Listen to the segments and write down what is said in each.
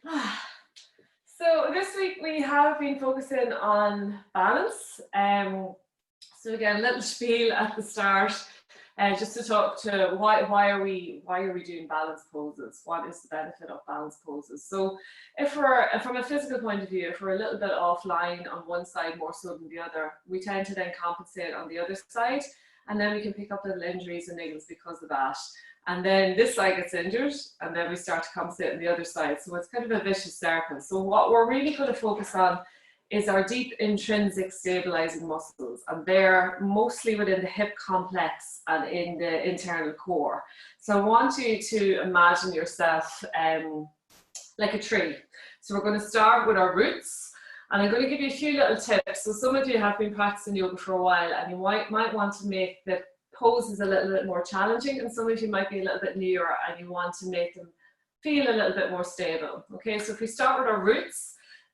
So this week we have been focusing on balance. So again, a little spiel at the start, just to talk to why are we doing balance poses? What is the benefit of balance poses? So if we're from a physical point of view, if we're a little bit offline on one side more so than the other, we tend to then compensate on the other side, and then we can pick up little injuries and niggles because of that. And then this side gets injured, and then we start to compensate on the other side. So it's kind of a vicious circle. So what we're really going to focus on is our deep intrinsic stabilizing muscles, and they're mostly within the hip complex and in the internal core. So I want you to imagine yourself like a tree. So we're going to start with our roots, and I'm going to give you a few little tips. So some of you have been practicing yoga for a while, and you might want to make the poses a little bit more challenging, and some of you might be a little bit newer and you want to make them feel a little bit more stable. Okay, so if we start with our roots,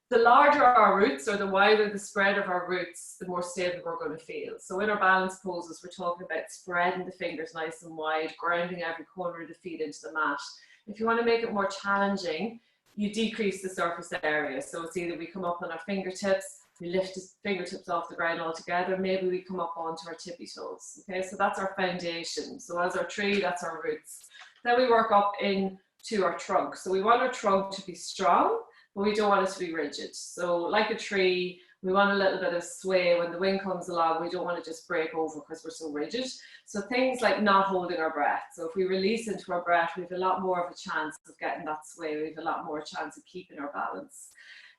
the larger our roots or the wider the spread of our roots, the more stable we're going to feel. So in our balance poses, we're talking about spreading the fingers nice and wide, grounding every corner of the feet into the mat. If you want to make it more challenging, you decrease the surface area. So it's either we come up on our fingertips, we lift the fingertips off the ground altogether, maybe we come up onto our tippy toes. Okay, so that's our foundation. So as our tree, that's our roots. Then we work up into our trunk. So we want our trunk to be strong, but we don't want it to be rigid. So like a tree, we want a little bit of sway. When the wind comes along, we don't want to just break over because we're so rigid. So things like not holding our breath. So if we release into our breath, we have a lot more of a chance of getting that sway. We have a lot more chance of keeping our balance.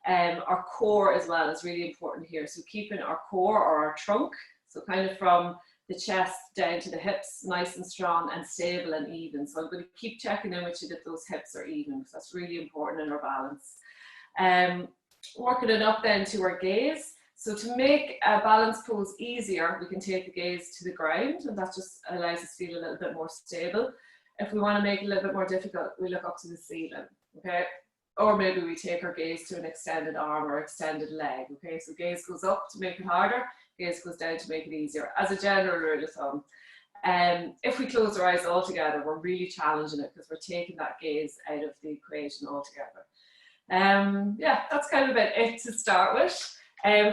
Our core as well is really important here. So keeping our core or our trunk, so kind of from the chest down to the hips, nice and strong and stable and even. So I'm going to keep checking in with you that those hips are even, because that's really important in our balance. Working it up then to our gaze. So to make a balance pose easier, we can take the gaze to the ground, and that just allows us to feel a little bit more stable. If we want to make it a little bit more difficult, we look up to the ceiling, okay? Or maybe we take our gaze to an extended arm or extended leg, okay? So gaze goes up to make it harder, gaze goes down to make it easier, as a general rule of thumb. If we close our eyes altogether, we're really challenging it because we're taking that gaze out of the equation altogether. Yeah, that's kind of about it to start with.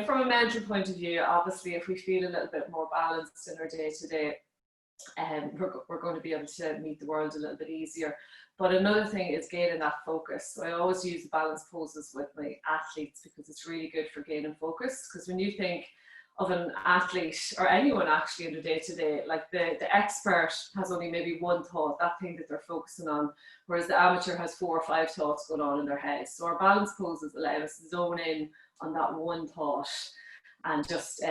From a mental point of view, obviously, if we feel a little bit more balanced in our day-to-day, we're going to be able to meet the world a little bit easier. But another thing is gaining that focus. So I always use the balance poses with my athletes because it's really good for gaining focus. Because when you think of an athlete, or anyone actually in their day-to-day, like the expert has only maybe one thought, that thing that they're focusing on, whereas the amateur has 4 or 5 thoughts going on in their head. So our balance poses allow us to zone in on that one thought, and just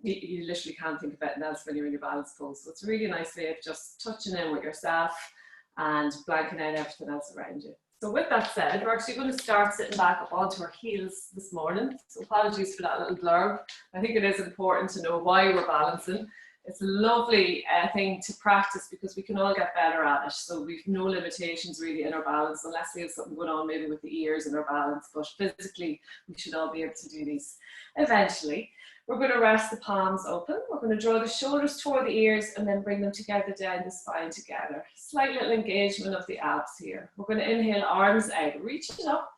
you literally can't think of anything else when you're in your balance pose. So it's a really nice way of just touching in with yourself and blanking out everything else around you. So with that said, we're actually going to start sitting back up onto our heels this morning. So apologies for that little blurb. I think it is important to know why we're balancing. It's a lovely thing to practice because we can all get better at it. So we've no limitations really in our balance, unless we have something going on maybe with the ears in our balance, but physically we should all be able to do these eventually. We're going to rest the palms open. We're going to draw the shoulders toward the ears and then bring them together down the spine together. Slight little engagement of the abs here. We're going to inhale, arms out, reaching up.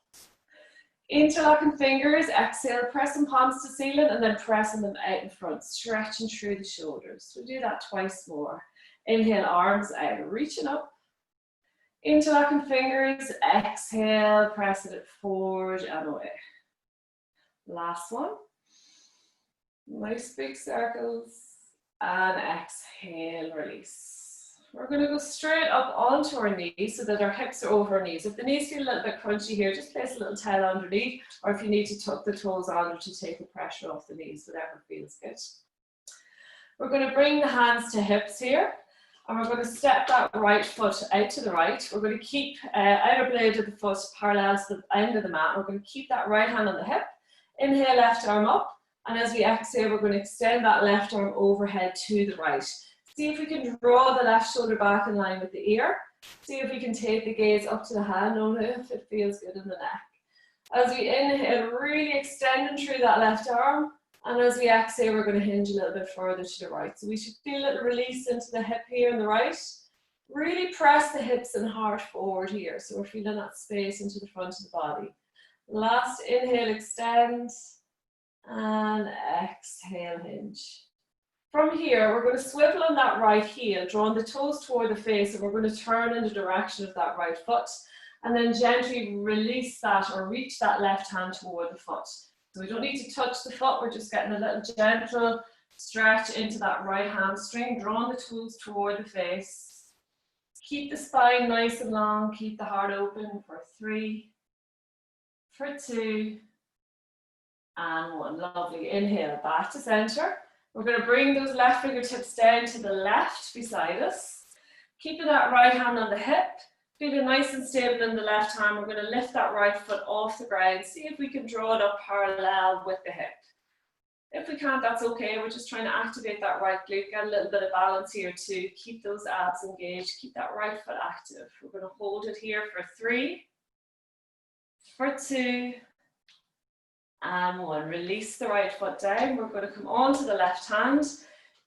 Interlocking fingers, exhale, pressing palms to ceiling and then pressing them out in front, stretching through the shoulders. We'll do that twice more. Inhale, arms out, reaching up. Interlocking fingers, exhale, pressing it forward and away. Last one. Nice big circles, and exhale, release. We're going to go straight up onto our knees so that our hips are over our knees. If the knees feel a little bit crunchy here, just place a little towel underneath, or if you need to tuck the toes under to take the pressure off the knees, whatever feels good. We're going to bring the hands to hips here, and we're going to step that right foot out to the right. We're going to keep outer blade of the foot parallel to the end of the mat. We're going to keep that right hand on the hip. Inhale, left arm up. And as we exhale, we're going to extend that left arm overhead to the right. See if we can draw the left shoulder back in line with the ear. See if we can take the gaze up to the hand, only if it feels good in the neck. As we inhale, really extending through that left arm. And as we exhale, we're going to hinge a little bit further to the right. So we should feel a little release into the hip here on the right. Really press the hips and heart forward here. So we're feeling that space into the front of the body. Last inhale, extend, and exhale, hinge. From here, we're going to swivel on that right heel, drawing the toes toward the face, and we're going to turn in the direction of that right foot, and then gently release that or reach that left hand toward the foot. So we don't need to touch the foot, we're just getting a little gentle stretch into that right hamstring, drawing the toes toward the face. Keep the spine nice and long, keep the heart open for 3, for 2, and 1. Lovely. Inhale, back to center. We're going to bring those left fingertips down to the left beside us. Keeping that right hand on the hip. Feeling nice and stable in the left hand. We're going to lift that right foot off the ground. See if we can draw it up parallel with the hip. If we can't, that's okay. We're just trying to activate that right glute. Get a little bit of balance here too. Keep those abs engaged. Keep that right foot active. We're going to hold it here for 3, for 2, and 1. Release the right foot down. We're going to come onto the left hand.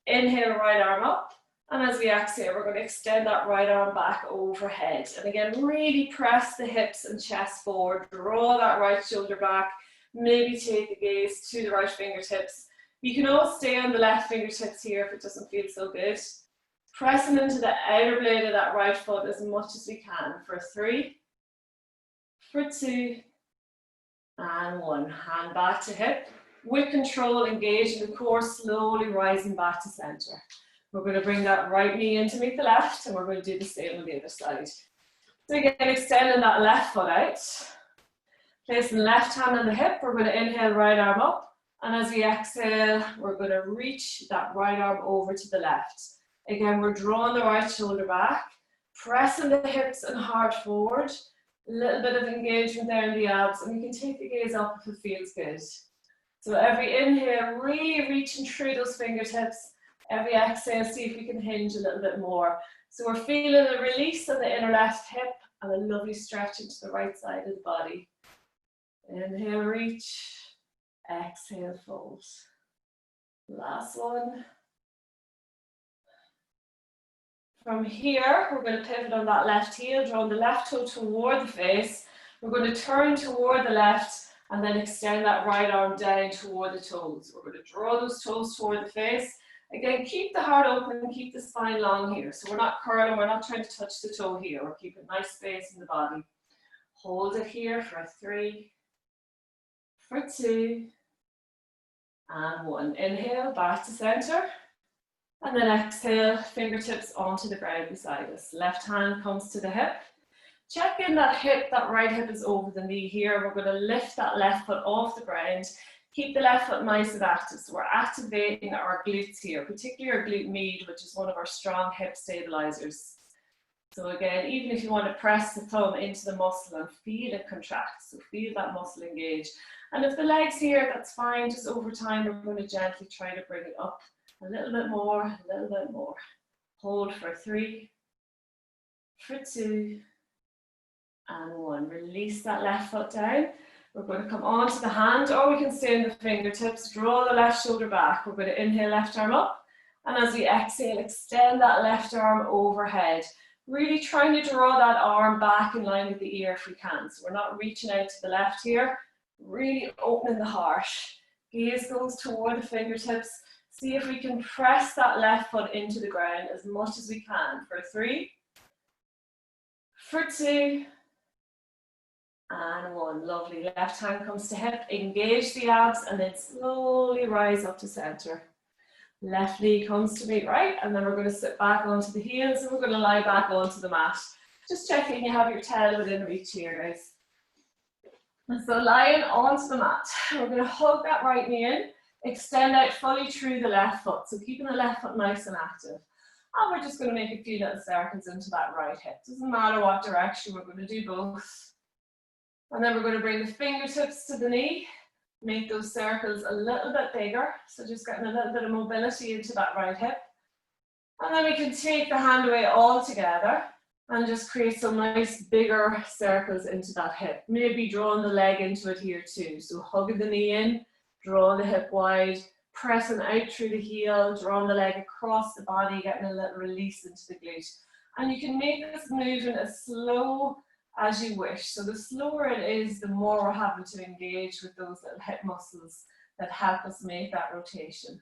Inhale, right arm up. And as we exhale, we're going to extend that right arm back overhead. And again, really press the hips and chest forward. Draw that right shoulder back. Maybe take the gaze to the right fingertips. You can always stay on the left fingertips here if it doesn't feel so good. Pressing into the outer blade of that right foot as much as we can. For 3, for 2, and 1. Hand back to hip. With control, engaging the core, slowly rising back to center. We're going to bring that right knee in to meet the left, and we're going to do the same on the other side. So again, extending that left foot out. Placing the left hand on the hip, we're going to inhale, right arm up. And as we exhale, we're going to reach that right arm over to the left. Again, we're drawing the right shoulder back, pressing the hips and heart forward. A little bit of engagement there in the abs, and we can take the gaze up if it feels good. So every inhale, really reaching through those fingertips. Every exhale, see if we can hinge a little bit more. So we're feeling a release of the inner left hip and a lovely stretch into the right side of the body. Inhale, reach. Exhale, fold. Last one. From here, we're going to pivot on that left heel, drawing the left toe toward the face. We're going to turn toward the left and then extend that right arm down toward the toes. We're going to draw those toes toward the face. Again, keep the heart open and keep the spine long here. So we're not curling, we're not trying to touch the toe here. We're keeping nice space in the body. Hold it here for 3, for 2, and 1. Inhale, back to center. And then exhale, fingertips onto the ground beside us. Left hand comes to the hip. Check in that hip, that right hip is over the knee here. We're going to lift that left foot off the ground. Keep the left foot nice and active. So we're activating our glutes here, particularly our glute med, which is one of our strong hip stabilizers. So again, even if you want to press the thumb into the muscle and feel it contract, so feel that muscle engage. And if the leg's here, that's fine. Just over time, we're going to gently try to bring it up. A little bit more, a little bit more. Hold for 3, for 2, and 1. Release that left foot down. We're going to come onto the hand, or we can stay in the fingertips. Draw the left shoulder back. We're going to inhale, left arm up. And as we exhale, extend that left arm overhead. Really trying to draw that arm back in line with the ear if we can. So we're not reaching out to the left here. Really opening the heart. Gaze goes toward the fingertips. See if we can press that left foot into the ground as much as we can. For 3, for 2, and 1. Lovely. Left hand comes to hip. Engage the abs and then slowly rise up to center. Left knee comes to meet right, and then we're going to sit back onto the heels and we're going to lie back onto the mat. Just checking you have your tail within reach here, guys. And so lying onto the mat, we're going to hug that right knee in. Extend out fully through the left foot, so keeping the left foot nice and active. And we're just going to make a few little circles into that right hip. Doesn't matter what direction, we're going to do both. And then we're going to bring the fingertips to the knee, make those circles a little bit bigger. So just getting a little bit of mobility into that right hip. And then we can take the hand away all together and just create some nice bigger circles into that hip. Maybe drawing the leg into it here too. So hugging the knee in. Drawing the hip wide, pressing out through the heel, drawing the leg across the body, getting a little release into the glute. And you can make this movement as slow as you wish. So the slower it is, the more we're having to engage with those little hip muscles that help us make that rotation.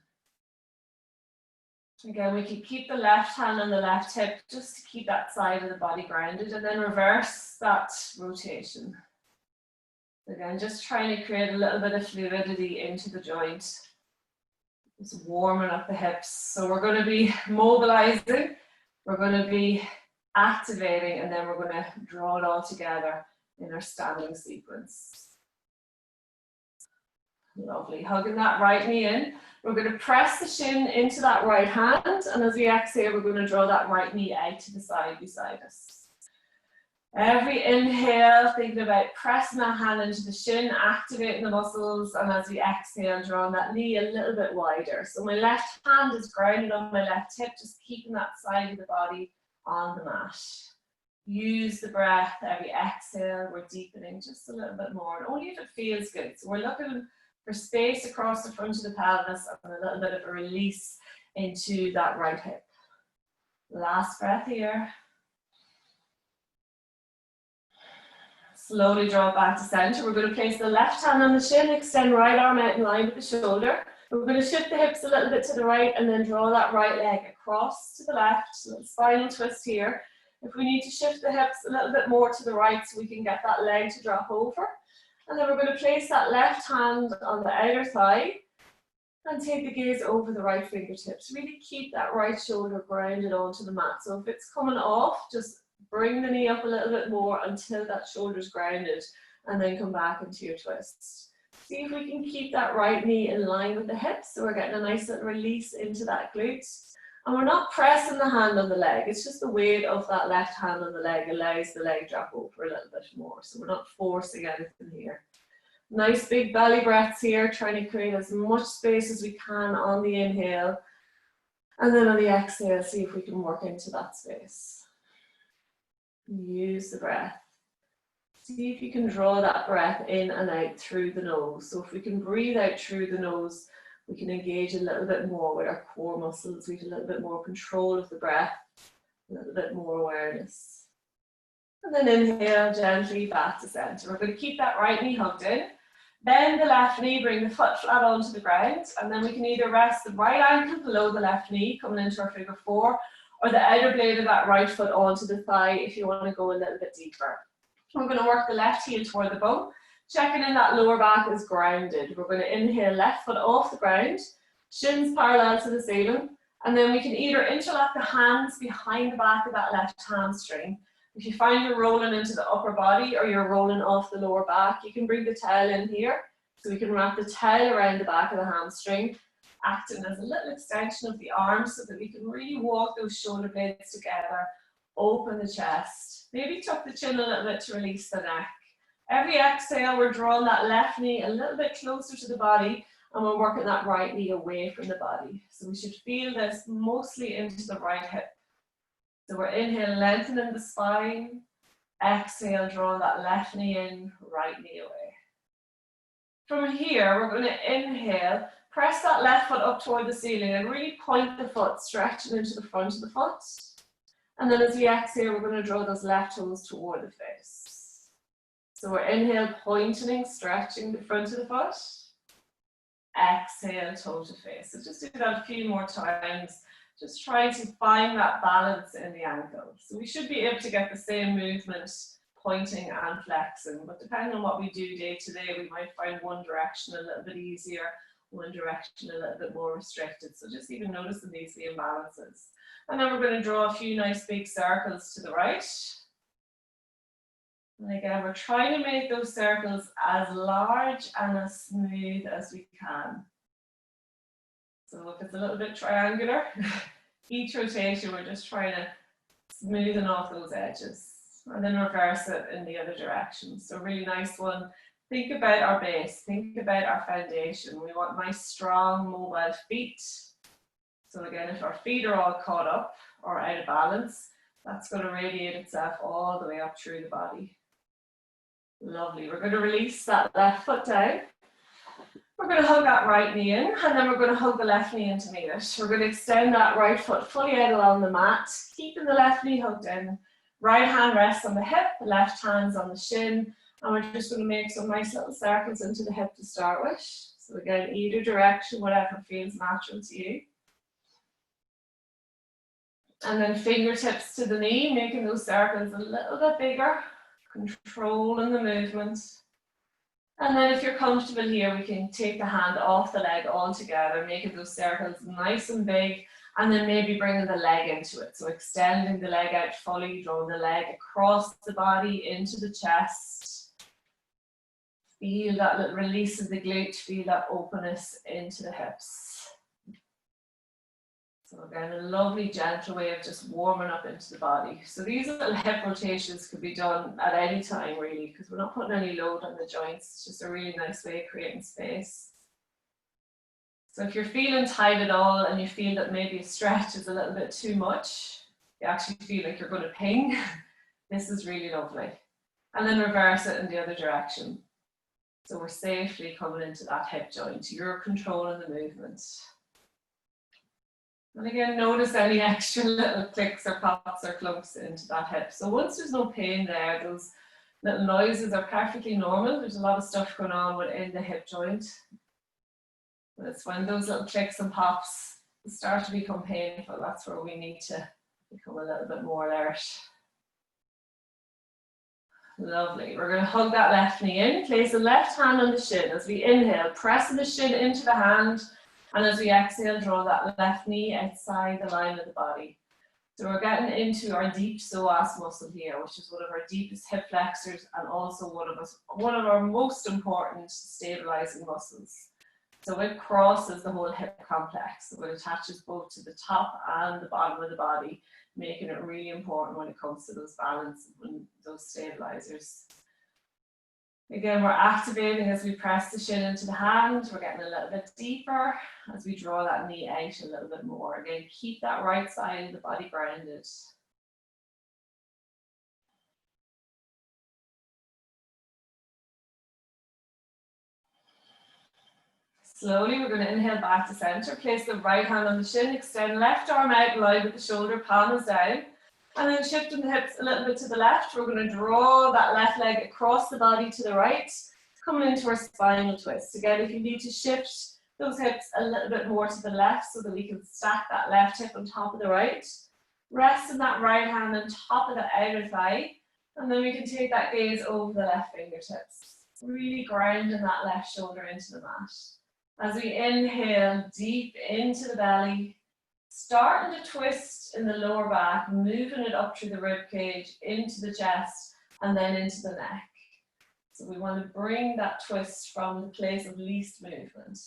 Again, we can keep the left hand on the left hip just to keep that side of the body grounded, and then reverse that rotation. Again, just trying to create a little bit of fluidity into the joint. Just warming up the hips. So we're going to be mobilizing, we're going to be activating, and then we're going to draw it all together in our standing sequence. Lovely. Hugging that right knee in. We're going to press the shin into that right hand, and as we exhale, we're going to draw that right knee out to the side beside us. Every inhale, thinking about pressing that hand into the shin, activating the muscles, and as we exhale, drawing that knee a little bit wider. So my left hand is grounded on my left hip, just keeping that side of the body on the mat. Use the breath. Every exhale, we're deepening just a little bit more, and only if it feels good. So we're looking for space across the front of the pelvis and a little bit of a release into that right hip. Last breath here. Slowly draw it back to center. We're going to place the left hand on the shin, extend right arm out in line with the shoulder. We're going to shift the hips a little bit to the right and then draw that right leg across to the left. Little spinal twist here. If we need to shift the hips a little bit more to the right so we can get that leg to drop over. And then we're going to place that left hand on the outer thigh and take the gaze over the right fingertips. Really keep that right shoulder grounded onto the mat. So if it's coming off, just bring the knee up a little bit more until that shoulder's grounded, and then come back into your twist. See if we can keep that right knee in line with the hips, so we're getting a nice little release into that glute. And we're not pressing the hand on the leg, it's just the weight of that left hand on the leg allows the leg drop over a little bit more, so we're not forcing anything here. Nice big belly breaths here, trying to create as much space as we can on the inhale, and then on the exhale, see if we can work into that space. Use the breath. See if you can draw that breath in and out through the nose. So if we can breathe out through the nose, we can engage a little bit more with our core muscles. We have a little bit more control of the breath, a little bit more awareness. And then inhale gently back to center. We're going to keep that right knee hugged in. Bend the left knee, bring the foot flat onto the ground, and then we can either rest the right ankle below the left knee, coming into our figure four, or the outer blade of that right foot onto the thigh if you want to go a little bit deeper. We're going to work the left heel toward the bone, checking in that lower back is grounded. We're going to inhale left foot off the ground, shins parallel to the ceiling, and then we can either interlock the hands behind the back of that left hamstring. If you find you're rolling into the upper body or you're rolling off the lower back, you can bring the towel in here. So we can wrap the towel around the back of the hamstring, acting as a little extension of the arms so that we can really walk those shoulder blades together, open the chest, maybe tuck the chin a little bit to release the neck. Every exhale, we're drawing that left knee a little bit closer to the body, and we're working that right knee away from the body. So we should feel this mostly into the right hip. So we're inhale, lengthening the spine, exhale, drawing that left knee in, right knee away. From here, we're going to inhale, press that left foot up toward the ceiling and really point the foot, stretching into the front of the foot. And then as we exhale, we're going to draw those left toes toward the face. So we're inhale, pointing, stretching the front of the foot. Exhale, toe to face. So just do that a few more times. Just trying to find that balance in the ankle. So we should be able to get the same movement, pointing and flexing, but depending on what we do day to day, we might find one direction a little bit easier, one direction a little bit more restricted. So just even noticing these the imbalances. And then we're going to draw a few nice big circles to the right. And again, we're trying to make those circles as large and as smooth as we can. So if it's a little bit triangular, each rotation we're just trying to smoothen off those edges and then reverse it in the other direction. So really nice one. Think about our base, think about our foundation. We want nice, strong, mobile feet. So again, if our feet are all caught up or out of balance, that's going to radiate itself all the way up through the body. Lovely. We're going to release that left foot down. We're going to hug that right knee in, and then we're going to hug the left knee in to meet it. We're going to extend that right foot fully out along the mat, keeping the left knee hugged in. Right hand rests on the hip, left hand's on the shin, and we're just going to make some nice little circles into the hip to start with. So again, either direction, whatever feels natural to you. And then fingertips to the knee, making those circles a little bit bigger, controlling the movement. And then if you're comfortable here, we can take the hand off the leg altogether, making those circles nice and big, and then maybe bringing the leg into it. So extending the leg out fully, drawing the leg across the body into the chest. Feel that little release of the glute, feel that openness into the hips. So again, a lovely gentle way of just warming up into the body. So these little hip rotations could be done at any time really, because we're not putting any load on the joints. It's just a really nice way of creating space. So if you're feeling tight at all and you feel that maybe a stretch is a little bit too much, you actually feel like you're going to ping, this is really lovely. And then reverse it in the other direction. So we're safely coming into that hip joint. You're controlling the movement. And again, notice any extra little clicks or pops or clumps into that hip. So once there's no pain there, those little noises are perfectly normal. There's a lot of stuff going on within the hip joint. But it's when those little clicks and pops start to become painful, that's where we need to become a little bit more alert. Lovely. We're going to hug that left knee in, place the left hand on the shin as we inhale, pressing the shin into the hand. And as we exhale, draw that left knee outside the line of the body. So we're getting into our deep psoas muscle here, which is one of our deepest hip flexors and also one of our most important stabilizing muscles. So it crosses the whole hip complex. So it attaches both to the top and the bottom of the body, making it really important when it comes to those balance and those stabilizers. Again, we're activating as we press the shin into the hand. We're getting a little bit deeper as we draw that knee out a little bit more. Again, keep that right side of the body grounded. Slowly, we're going to inhale back to center. Place the right hand on the shin, extend left arm out in line with the shoulder, palm is down. And then shifting the hips a little bit to the left, we're going to draw that left leg across the body to the right, coming into our spinal twist. Again, if you need to shift those hips a little bit more to the left so that we can stack that left hip on top of the right, resting that right hand on top of the outer thigh, and then we can take that gaze over the left fingertips, really grounding that left shoulder into the mat. As we inhale deep into the belly, starting to twist in the lower back, moving it up through the rib cage, into the chest, and then into the neck. So we want to bring that twist from the place of least movement.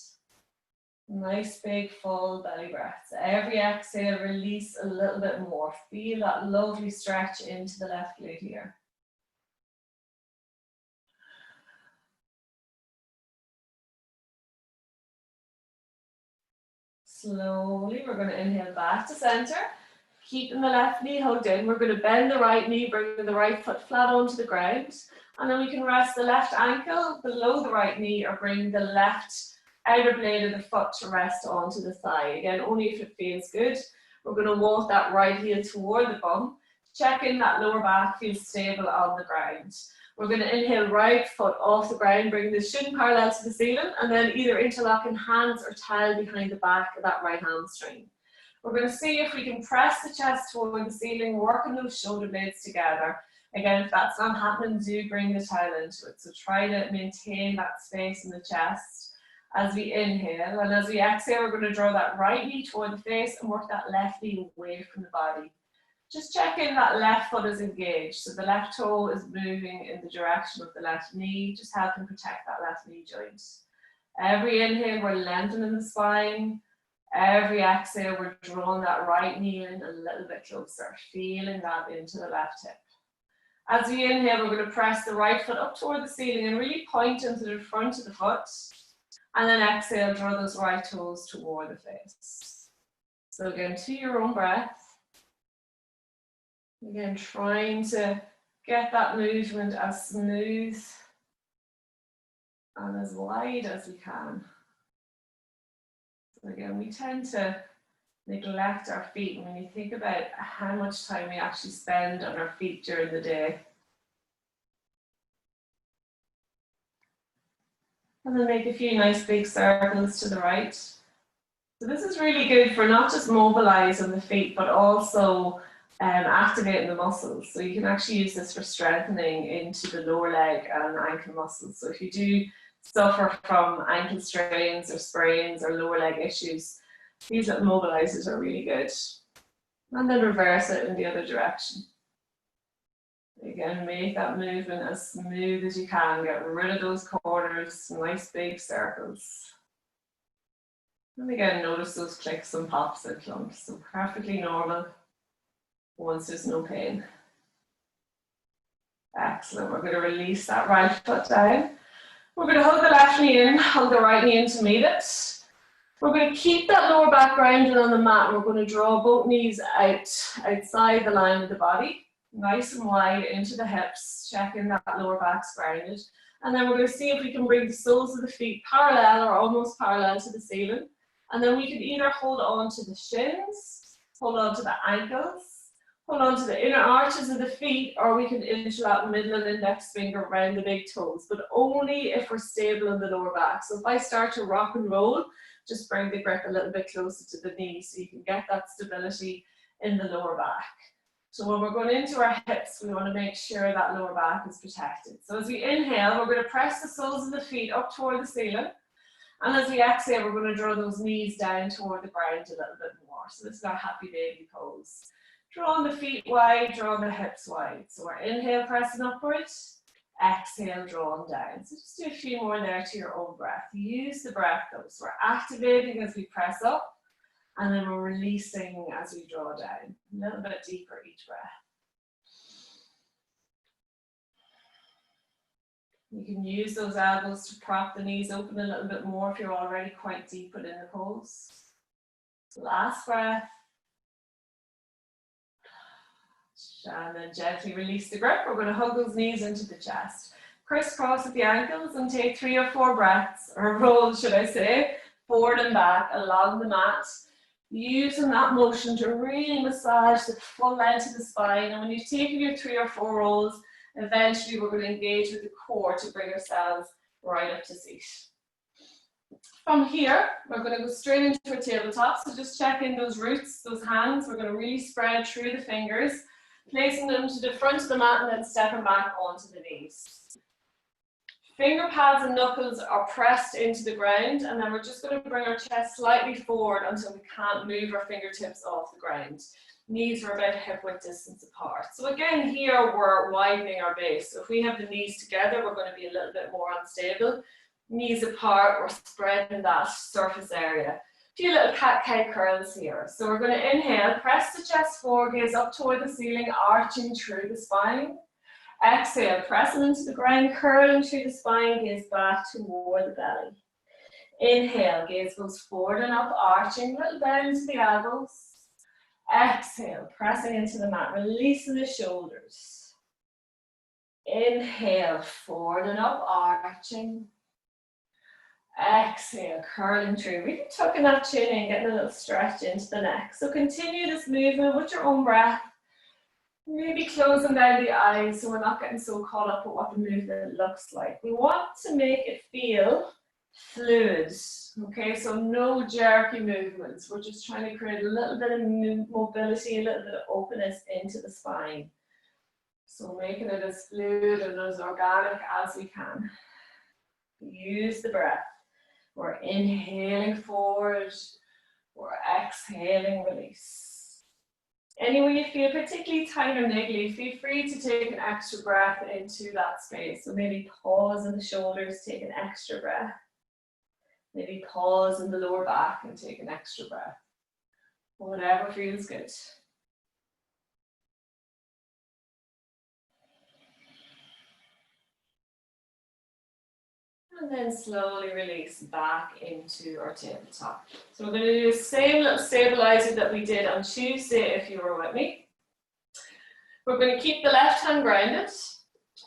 Nice big full belly breaths. Every exhale, release a little bit more. Feel that lovely stretch into the left glute here. Slowly, we're going to inhale back to center, keeping the left knee hugged in. We're going to bend the right knee, bringing the right foot flat onto the ground. And then we can rest the left ankle below the right knee or bring the left outer blade of the foot to rest onto the thigh. Again, only if it feels good. We're going to walk that right heel toward the bum. Check in that lower back feels stable on the ground. We're going to inhale right foot off the ground, bring the shin parallel to the ceiling, and then either interlocking hands or towel behind the back of that right hamstring. We're going to see if we can press the chest toward the ceiling, working those shoulder blades together. Again, if that's not happening, do bring the towel into it. So try to maintain that space in the chest as we inhale. And as we exhale, we're going to draw that right knee toward the face and work that left knee away from the body. Just check in that left foot is engaged. So the left toe is moving in the direction of the left knee, just helping protect that left knee joint. Every inhale, we're lengthening the spine. Every exhale, we're drawing that right knee in a little bit closer, feeling that into the left hip. As we inhale, we're going to press the right foot up toward the ceiling and really point into the front of the foot. And then exhale, draw those right toes toward the face. So again, to your own breath. Again, trying to get that movement as smooth and as wide as we can. So again, we tend to neglect our feet when you think about how much time we actually spend on our feet during the day. And then make a few nice big circles to the right. So this is really good for not just mobilizing the feet, but also activating the muscles. So you can actually use this for strengthening into the lower leg and ankle muscles. So if you do suffer from ankle strains or sprains or lower leg issues, these little mobilizers are really good. And then reverse it in the other direction. Again, make that movement as smooth as you can. Get rid of those corners, nice big circles. And again, notice those clicks and pops and clumps. So perfectly normal once there's no pain. Excellent. We're going to release that right foot down. We're going to hold the left knee in, hold the right knee in to meet it. We're going to keep that lower back grounded on the mat. We're going to draw both knees outside the line of the body. Nice and wide into the hips, checking that lower back's grounded. And then we're going to see if we can bring the soles of the feet parallel or almost parallel to the ceiling. And then we can either hold on to the shins, hold on to the ankles, hold on to the inner arches of the feet, or we can interlock middle and index finger around the big toes, but only if we're stable in the lower back. So if I start to rock and roll, just bring the grip a little bit closer to the knee so you can get that stability in the lower back. So when we're going into our hips, we want to make sure that lower back is protected. So as we inhale, we're going to press the soles of the feet up toward the ceiling. And as we exhale, we're going to draw those knees down toward the ground a little bit more. So this is our happy baby pose. Drawing the feet wide, drawing the hips wide. So our inhale, pressing upwards. Exhale, drawing down. So just do a few more there to your own breath. Use the breath though. So we're activating as we press up. And then we're releasing as we draw down. A little bit deeper each breath. You can use those elbows to prop the knees open a little bit more if you're already quite deep within the pose. Last breath. And then gently release the grip. We're going to hug those knees into the chest. Crisscross at the ankles and take 3 or 4 breaths, or rolls should I say, forward and back along the mat. Using that motion to really massage the full length of the spine. And when you've taken your 3 or 4 rolls, eventually we're going to engage with the core to bring ourselves right up to seat. From here, we're going to go straight into a tabletop. So just check in those roots, those hands. We're going to really spread through the fingers, placing them to the front of the mat and then stepping back onto the knees. Finger pads and knuckles are pressed into the ground, and then we're just going to bring our chest slightly forward until we can't move our fingertips off the ground. Knees are about hip width distance apart. So again, here we're widening our base. So if we have the knees together, we're going to be a little bit more unstable. Knees apart, we're spreading that surface area. A few little cat-cow curls here. So we're going to inhale, press the chest forward, gaze up toward the ceiling, arching through the spine. Exhale, pressing into the ground, curling through the spine, gaze back toward the belly. Inhale, gaze goes forward and up, arching, little bend to the elbows. Exhale, pressing into the mat, releasing the shoulders. Inhale, forward and up, arching. Exhale, curling through, really tucking that chin in, getting a little stretch into the neck. So continue this movement with your own breath. Maybe closing down the eyes so we're not getting so caught up with what the movement looks like. We want to make it feel fluid, okay? So no jerky movements. We're just trying to create a little bit of mobility, a little bit of openness into the spine. So making it as fluid and as organic as we can. Use the breath. We're inhaling forward, we're exhaling, release. Anywhere you feel particularly tight or niggly, feel free to take an extra breath into that space. So maybe pause in the shoulders, take an extra breath. Maybe pause in the lower back and take an extra breath. Whatever feels good. And then slowly release back into our tabletop. So we're going to do the same little stabilizer that we did on Tuesday if you were with me. We're going to keep the left hand grounded.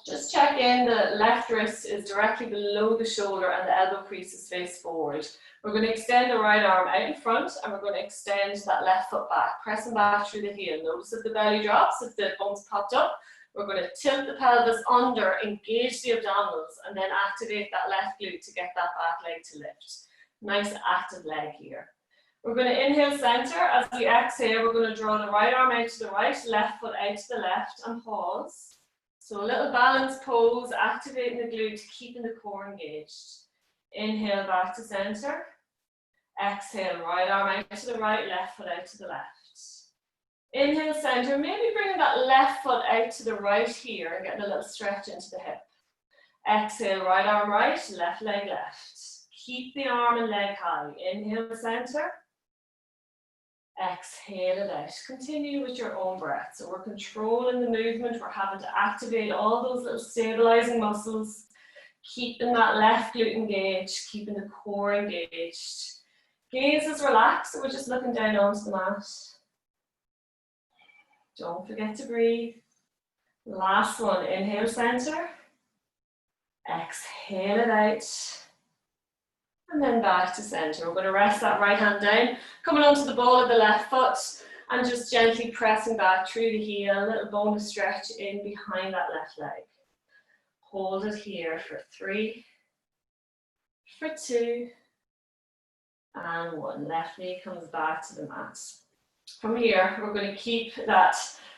Just check in the left wrist is directly below the shoulder and the elbow crease is face forward. We're going to extend the right arm out in front and we're going to extend that left foot back, pressing back through the heel. Notice if the belly drops, if the bumps popped up, we're going to tilt the pelvis under, engage the abdominals, and then activate that left glute to get that back leg to lift. Nice active leg here. We're going to inhale center. As we exhale, we're going to draw the right arm out to the right, left foot out to the left, and pause. So a little balance pose, activating the glute, keeping the core engaged. Inhale back to center. Exhale, right arm out to the right, left foot out to the left. Inhale center, maybe bringing that left foot out to the right here and getting a little stretch into the hip. Exhale, right arm right, left leg left. Keep the arm and leg high. Inhale center. Exhale it out. Continue with your own breath. So we're controlling the movement. We're having to activate all those little stabilizing muscles. Keeping that left glute engaged. Keeping the core engaged. Gaze is relaxed. So we're just looking down onto the mat. Don't forget to breathe. Last one. Inhale center. Exhale it out. And then back to center. We're going to rest that right hand down, coming onto the ball of the left foot and just gently pressing back through the heel, a little bonus stretch in behind that left leg. Hold it here for 3, for 2, and 1. Left knee comes back to the mat. From here, we're going to keep that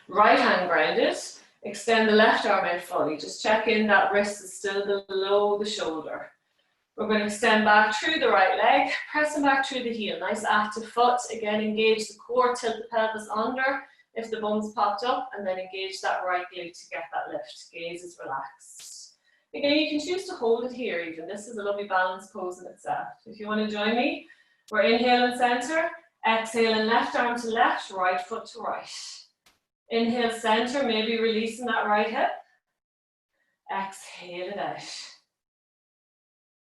right hand grounded, extend the left arm out fully. Just check in that wrist is still below the shoulder. We're going to extend back through the right leg, pressing back through the heel. Nice active foot. Again, engage the core, tilt the pelvis under if the bum's popped up, and then engage that right glute to get that lift. Gaze is relaxed. Again, you can choose to hold it here even. This is a lovely balance pose in itself. If you want to join me, we're inhaling center, exhaling left arm to left, right foot to right. Inhale center, maybe releasing that right hip. Exhale it out.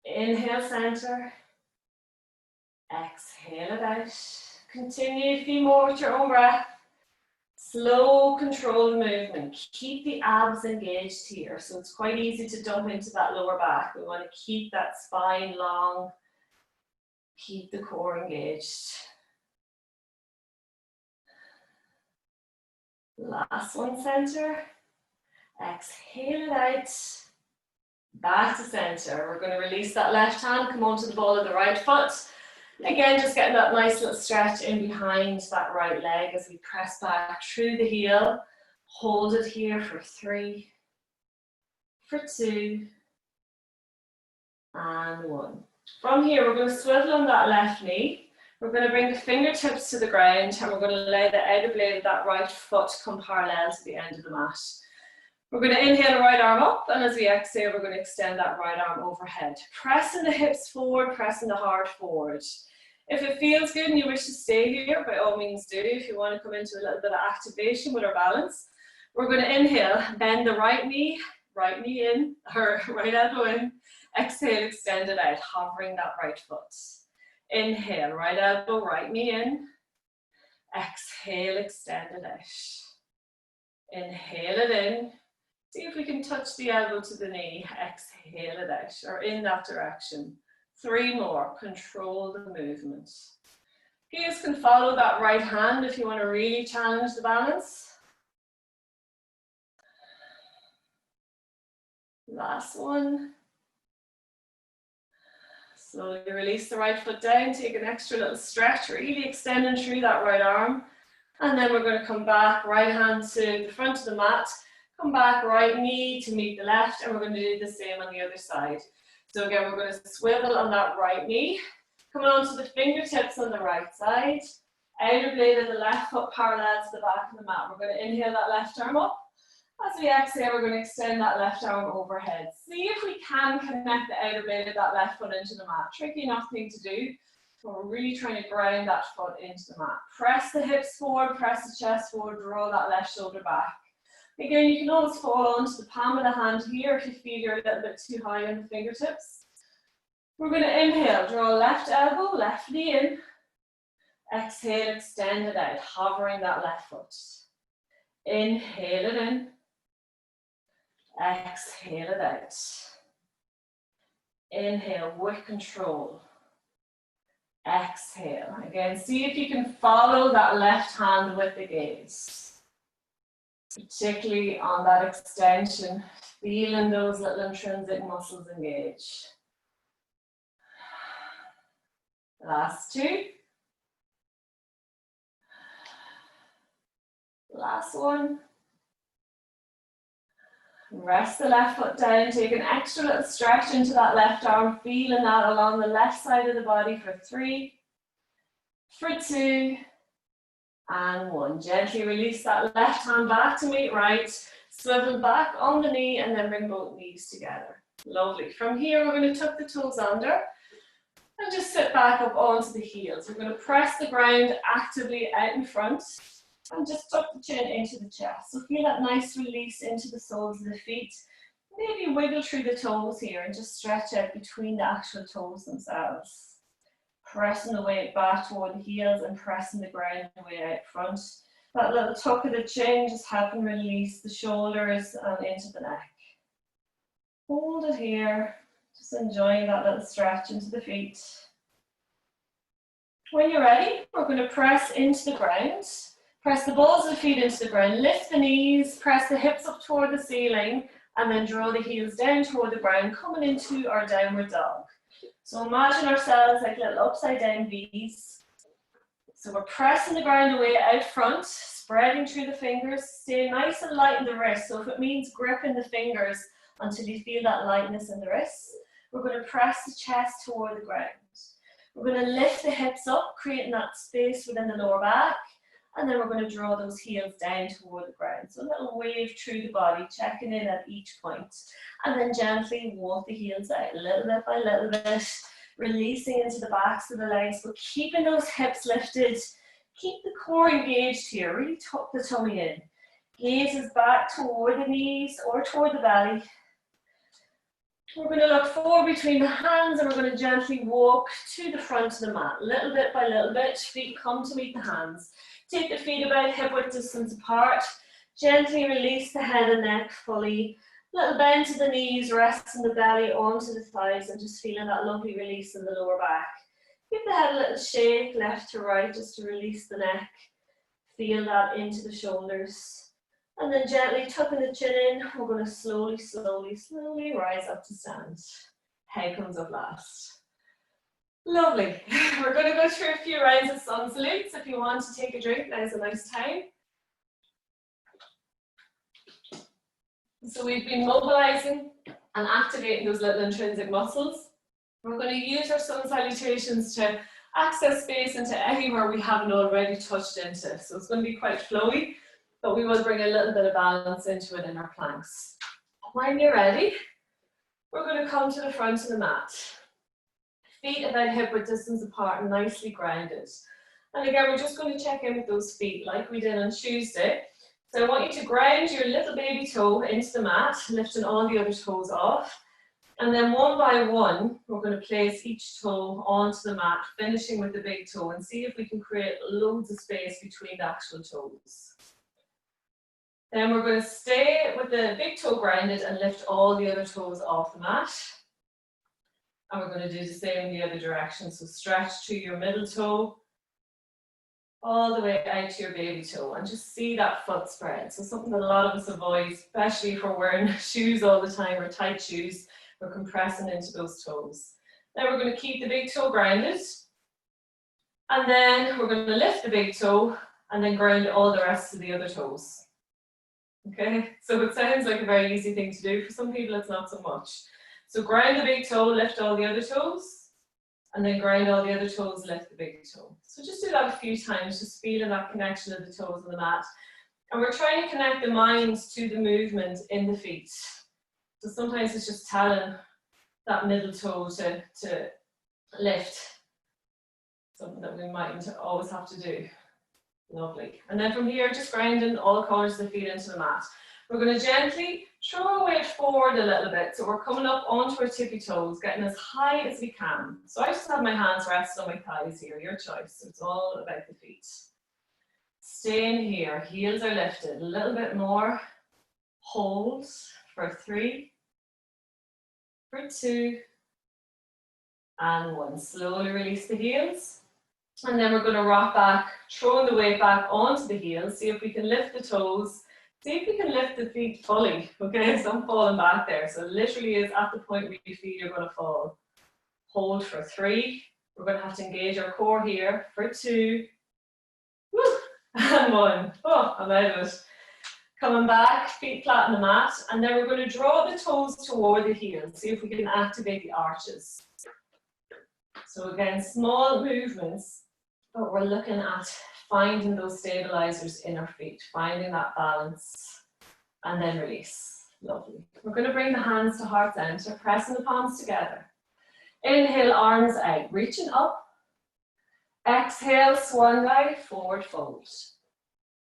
Inhale center, exhale it out. Continue a few more with your own breath. Slow, controlled movement. Keep the abs engaged here. So it's quite easy to dump into that lower back. We want to keep that spine long. Keep the core engaged. Last one, center. Exhale it out. Back to center. We're going to release that left hand, come onto the ball of the right foot. Again, just getting that nice little stretch in behind that right leg as we press back through the heel. Hold it here for 3, for 2, and 1. From here, we're going to swivel on that left knee. We're going to bring the fingertips to the ground and we're going to allow the outer blade of that right foot come parallel to the end of the mat. We're going to inhale the right arm up, and as we exhale, we're going to extend that right arm overhead. Pressing the hips forward, pressing the heart forward. If it feels good and you wish to stay here, by all means do. If you want to come into a little bit of activation with our balance, we're going to inhale, bend the right knee in, or right elbow in. Exhale, extend it out, hovering that right foot. Inhale, right elbow, right knee in. Exhale, extend it out. Inhale it in. See if we can touch the elbow to the knee. Exhale it out, or in that direction. 3 more. Control the movement. Gaze can follow that right hand if you want to really challenge the balance. Last one. Slowly release the right foot down. Take an extra little stretch, really extending through that right arm. And then we're going to come back, right hand to the front of the mat. Come back, right knee to meet the left, and we're going to do the same on the other side. So again, we're going to swivel on that right knee, coming onto the fingertips on the right side, outer blade of the left foot parallel to the back of the mat. We're going to inhale that left arm up. As we exhale, we're going to extend that left arm overhead. See if we can connect the outer blade of that left foot into the mat. Tricky enough thing to do, but we're really trying to ground that foot into the mat. Press the hips forward, press the chest forward, draw that left shoulder back. Again, you can always fall onto the palm of the hand here if you feel you're a little bit too high on the fingertips. We're going to inhale, draw left elbow, left knee in. Exhale, extend it out, hovering that left foot. Inhale it in. Exhale it out. Inhale with control. Exhale. Again, see if you can follow that left hand with the gaze. Particularly on that extension, feeling those little intrinsic muscles engage. Last two. Last one. Rest the left foot down, take an extra little stretch into that left arm, feeling that along the left side of the body for 3, for 2, and 1. Gently release that left hand back to meet right, swivel back on the knee and then bring both knees together. Lovely. From here we're going to tuck the toes under and just sit back up onto the heels. We're going to press the ground actively out in front. And just tuck the chin into the chest. So feel that nice release into the soles of the feet. Maybe wiggle through the toes here and just stretch out between the actual toes themselves. Pressing the weight back toward the heels and pressing the ground away out front. That little tuck of the chin, just helping release the shoulders and into the neck. Hold it here. Just enjoying that little stretch into the feet. When you're ready, we're going to press into the ground. Press the balls of the feet into the ground, lift the knees, press the hips up toward the ceiling, and then draw the heels down toward the ground, coming into our downward dog. So imagine ourselves like little upside down V's. So we're pressing the ground away out front, spreading through the fingers, stay nice and light in the wrists. So if it means gripping the fingers until you feel that lightness in the wrists, we're going to press the chest toward the ground. We're going to lift the hips up, creating that space within the lower back. And then we're going to draw those heels down toward the ground. So a little wave through the body, checking in at each point. And then gently walk the heels out, little bit by little bit, releasing into the backs of the legs, but keeping those hips lifted. Keep the core engaged here, really tuck the tummy in. Gaze is back toward the knees or toward the belly. We're going to look forward between the hands and we're going to gently walk to the front of the mat. Little bit by little bit, feet come to meet the hands. Take the feet about hip width distance apart. Gently release the head and neck fully. Little bend to the knees, resting the belly onto the thighs and just feeling that lovely release in the lower back. Give the head a little shake, left to right, just to release the neck. Feel that into the shoulders. And then gently tucking the chin in, we're going to slowly, slowly, slowly rise up to stand. Head comes up last. Lovely. We're going to go through a few rounds of sun salutes. If you want to take a drink, now's a nice time. So we've been mobilizing and activating those little intrinsic muscles. We're going to use our sun salutations to access space into anywhere we haven't already touched into. So it's going to be quite flowy, but we will bring a little bit of balance into it in our planks. When you're ready, we're going to come to the front of the mat. Feet about hip width distance apart and nicely grounded. And again, we're just going to check in with those feet like we did on Tuesday. So I want you to ground your little baby toe into the mat, lifting all the other toes off. And then one by one, we're going to place each toe onto the mat, finishing with the big toe, and see if we can create loads of space between the actual toes. Then we're going to stay with the big toe grounded and lift all the other toes off the mat. And we're going to do the same in the other direction. So stretch to your middle toe, all the way out to your baby toe, and just see that foot spread. So something that a lot of us avoid, especially if we're wearing shoes all the time or tight shoes, we're compressing into those toes. Then we're going to keep the big toe grounded. And then we're going to lift the big toe and then ground all the rest of the other toes. Okay, so it sounds like a very easy thing to do. For some people, it's not so much. So ground the big toe, lift all the other toes, and then ground all the other toes, lift the big toe. So just do that a few times, just feeling that connection of the toes on the mat. And we're trying to connect the mind to the movement in the feet. So sometimes it's just telling that middle toe to lift, something that we mightn't always have to do. Lovely. And then from here, just grounding all corners of the feet into the mat. We're going to gently throw our weight forward a little bit. So we're coming up onto our tippy toes, getting as high as we can. So I just have my hands rested on my thighs here, your choice. It's all about the feet. Stay in here, heels are lifted. A little bit more. Hold for 3, for 2, and 1. Slowly release the heels. And then we're going to rock back, throwing the weight back onto the heels. See if we can lift the toes. See if you can lift the feet fully. Okay, so I'm falling back there. So literally is at the point where you feel you're going to fall. Hold for 3. We're going to have to engage our core here for 2. Woo, and 1. Oh, I'm out of it. Coming back, feet flat on the mat. And then we're going to draw the toes toward the heels. See if we can activate the arches. So again, small movements, but we're looking at finding those stabilizers in our feet, finding that balance, and then release. Lovely. We're going to bring the hands to heart center, pressing the palms together. Inhale, arms out, reaching up. Exhale, swan dive, forward fold.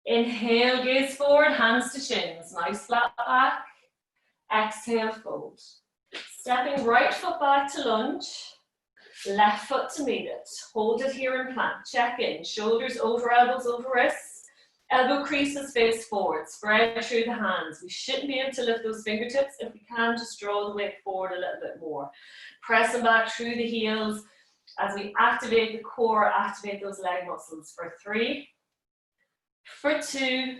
Inhale, gaze forward, hands to shins, nice flat back. Exhale, fold. Stepping right foot back to lunge. Left foot to meet it. Hold it here in plank. Check in. Shoulders over elbows over wrists. Elbow creases face forward. Spread through the hands. We shouldn't be able to lift those fingertips. If we can, just draw the weight forward a little bit more. Pressing back through the heels as we activate the core, activate those leg muscles for 3, for 2,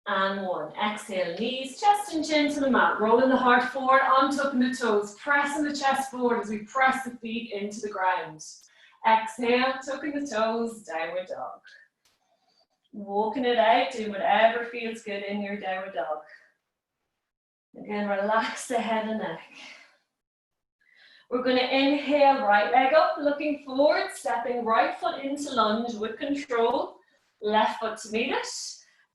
and 1. Exhale, knees, chest and chin to the mat. Rolling the heart forward, untucking the toes, pressing the chest forward as we press the feet into the ground. Exhale, tucking the toes, downward dog. Walking it out, doing whatever feels good in your downward dog. Again, relax the head and neck. We're going to inhale, right leg up, looking forward, stepping right foot into lunge with control. Left foot to meet it.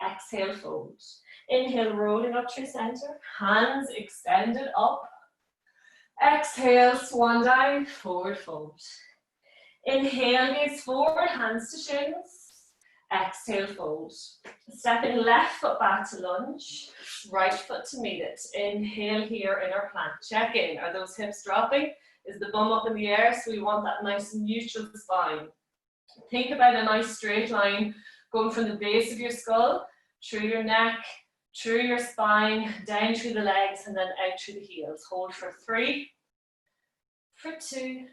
Exhale, fold. Inhale, rolling up through center. Hands extended up. Exhale, swan dive, forward fold. Inhale, gaze forward, hands to shins. Exhale, fold. Stepping left foot back to lunge. Right foot to meet it. Inhale here in our plank. Check in. Are those hips dropping? Is the bum up in the air? So we want that nice neutral spine. Think about a nice straight line going from the base of your skull, through your neck, through your spine, down through the legs, and then out through the heels. Hold for 3, for 2,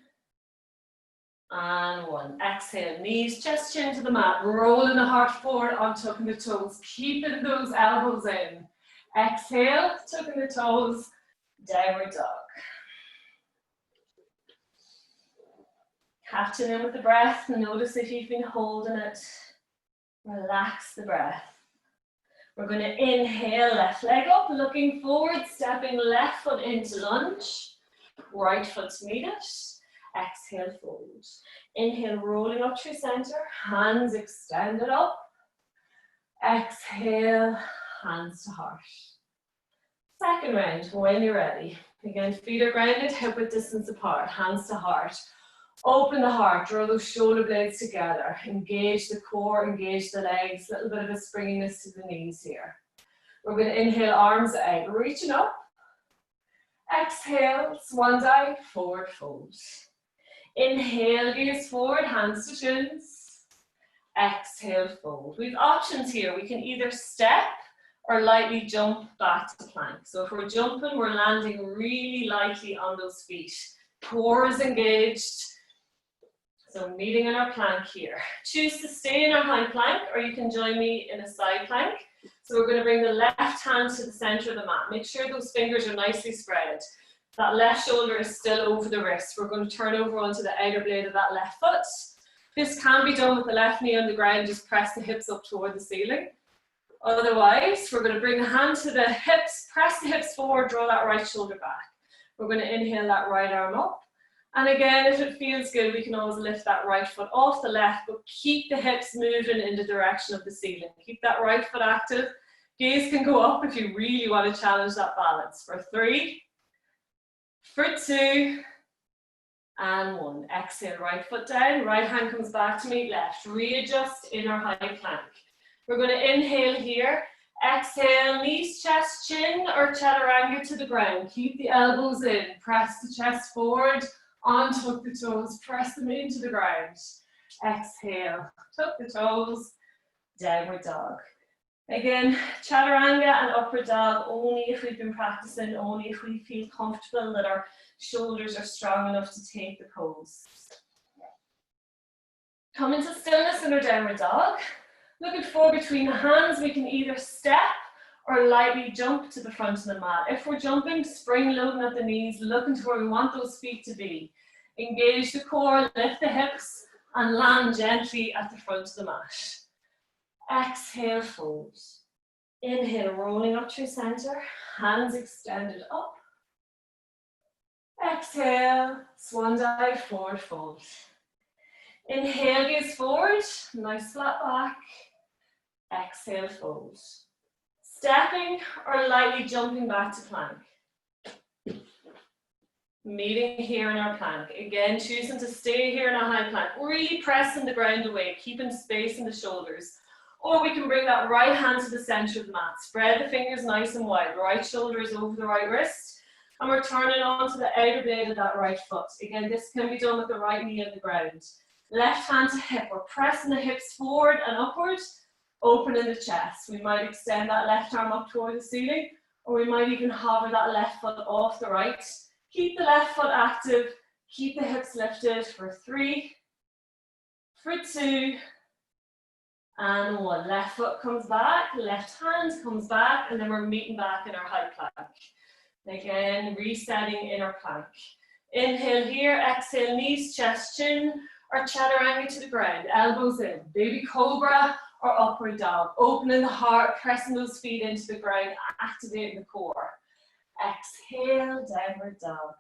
and 1. Exhale, knees, chest, chin to the mat. Rolling the heart forward, untucking the toes, keeping those elbows in. Exhale, tucking the toes, downward dog. Catching in with the breath. Notice if you've been holding it. Relax the breath. We're going to inhale, left leg up, looking forward, stepping left foot into lunge. Right foot to meet it. Exhale, fold. Inhale, rolling up through center. Hands extended up. Exhale, hands to heart. Second round, when you're ready. Again, feet are grounded, hip width distance apart, hands to heart. Open the heart, draw those shoulder blades together. Engage the core, engage the legs. A little bit of a springiness to the knees here. We're going to inhale, arms out, reaching up. Exhale, swan dive, forward fold. Inhale, gaze forward, hands to shins. Exhale, fold. We have options here. We can either step or lightly jump back to plank. So if we're jumping, we're landing really lightly on those feet. Core is engaged. So meeting in our plank here. Choose to stay in our high plank, or you can join me in a side plank. So we're going to bring the left hand to the center of the mat. Make sure those fingers are nicely spread. That left shoulder is still over the wrist. We're going to turn over onto the outer blade of that left foot. This can be done with the left knee on the ground. Just press the hips up toward the ceiling. Otherwise, we're going to bring the hand to the hips, press the hips forward, draw that right shoulder back. We're going to inhale that right arm up. And again, if it feels good, we can always lift that right foot off the left, but keep the hips moving in the direction of the ceiling. Keep that right foot active. Gaze can go up if you really want to challenge that balance. For 3, for 2, and 1. Exhale, right foot down, right hand comes back to meet left. Readjust in our high plank. We're going to inhale here. Exhale, knees, chest, chin, or chaturanga to the ground. Keep the elbows in. Press the chest forward. Untuck the toes, press them into the ground. Exhale, tuck the toes, downward dog. Again, chaturanga and upward dog only if we've been practicing, only if we feel comfortable that our shoulders are strong enough to take the pose. Come into stillness in our downward dog. Looking forward between the hands, we can either step or lightly jump to the front of the mat. If we're jumping, spring loading at the knees, looking to where we want those feet to be. Engage the core, lift the hips, and land gently at the front of the mat. Exhale, fold. Inhale, rolling up through center, hands extended up. Exhale, swan dive, forward fold. Inhale, gaze forward, nice flat back. Exhale, fold. Stepping or lightly jumping back to plank. Meeting here in our plank. Again, choosing to stay here in a high plank. Really pressing the ground away, keeping space in the shoulders. Or we can bring that right hand to the center of the mat. Spread the fingers nice and wide. Right shoulder is over the right wrist. And we're turning onto the outer blade of that right foot. Again, this can be done with the right knee on the ground. Left hand to hip. We're pressing the hips forward and upward. Opening the chest. We might extend that left arm up toward the ceiling, or we might even hover that left foot off the right. Keep the left foot active, keep the hips lifted for 3, for 2, and 1. Left foot comes back, left hand comes back, and then we're meeting back in our high plank. Again, resetting in our plank. Inhale here, exhale, knees, chest, chin, or chaturanga to the ground, elbows in, baby cobra, or upward dog. Opening the heart, pressing those feet into the ground, activating the core. Exhale, downward dog.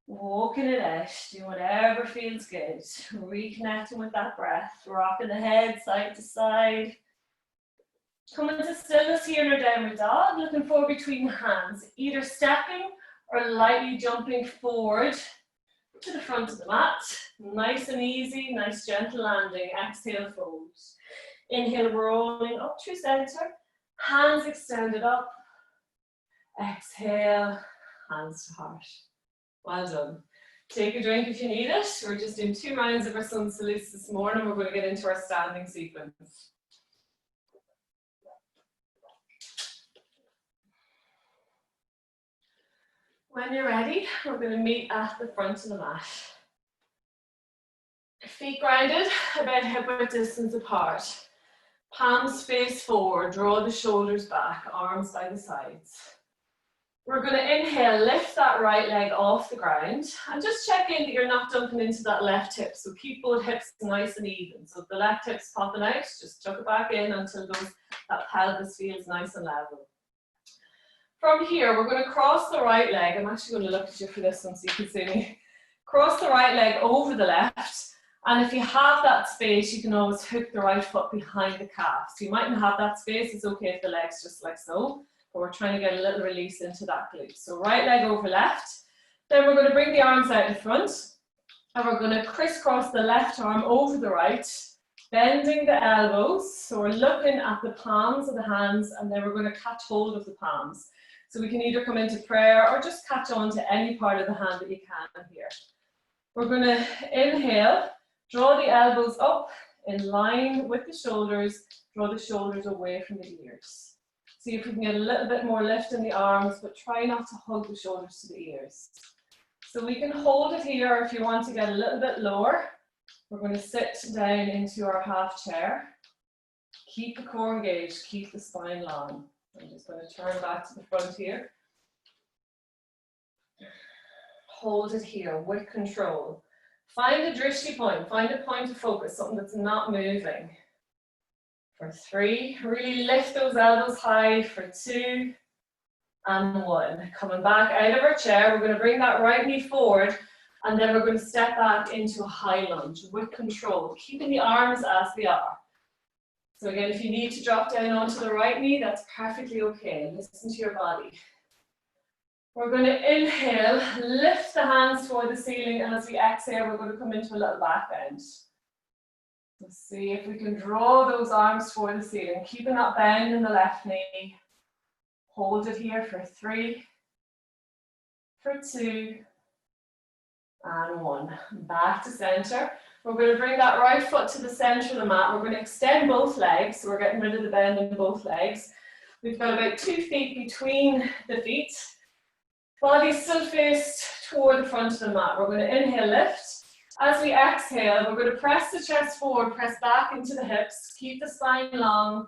Walking it out, doing whatever feels good. Reconnecting with that breath, rocking the head side to side. Coming to stillness here in our downward dog, looking forward between the hands, either stepping or lightly jumping forward to the front of the mat. Nice and easy, nice gentle landing. Exhale, fold. Inhale, rolling up through center. Hands extended up. Exhale, hands to heart. Well done. Take a drink if you need it. We're just doing 2 rounds of our sun salutes this morning. We're going to get into our standing sequence. When you're ready, we're going to meet at the front of the mat. Feet grounded, about hip-width distance apart. Palms face forward, draw the shoulders back, arms by the sides. We're going to inhale, lift that right leg off the ground, and just check in that you're not dumping into that left hip. So keep both hips nice and even. So if the left hip's popping out, just tuck it back in until that pelvis feels nice and level. From here, we're going to cross the right leg. I'm actually going to look at you for this one so you can see me. Cross the right leg over the left. And if you have that space, you can always hook the right foot behind the calf. So you mightn't have that space. It's okay if the leg's just like so. But we're trying to get a little release into that glute. So right leg over left. Then we're going to bring the arms out in front. And we're going to crisscross the left arm over the right. Bending the elbows. So we're looking at the palms of the hands. And then we're going to catch hold of the palms. So we can either come into prayer or just catch on to any part of the hand that you can here. We're going to inhale. Draw the elbows up in line with the shoulders. Draw the shoulders away from the ears. See if we can get a little bit more lift in the arms, but try not to hug the shoulders to the ears. So we can hold it here if you want to get a little bit lower. We're going to sit down into our half chair. Keep the core engaged, keep the spine long. I'm just going to turn back to the front here. Hold it here with control. Find a drishti point, find a point of focus, something that's not moving. For 3, really lift those elbows high. For 2, and 1. Coming back out of our chair, we're going to bring that right knee forward, and then we're going to step back into a high lunge with control, keeping the arms as they are. So again, if you need to drop down onto the right knee, that's perfectly okay. Listen to your body. We're going to inhale, lift the hands toward the ceiling, and as we exhale, we're going to come into a little back bend. Let's see if we can draw those arms toward the ceiling, keeping that bend in the left knee. Hold it here for 3, for 2, and 1. Back to center. We're going to bring that right foot to the center of the mat. We're going to extend both legs. So we're getting rid of the bend in both legs. We've got about 2 feet between the feet. Body still faced toward the front of the mat. We're going to inhale, lift. As we exhale, we're going to press the chest forward, press back into the hips, keep the spine long,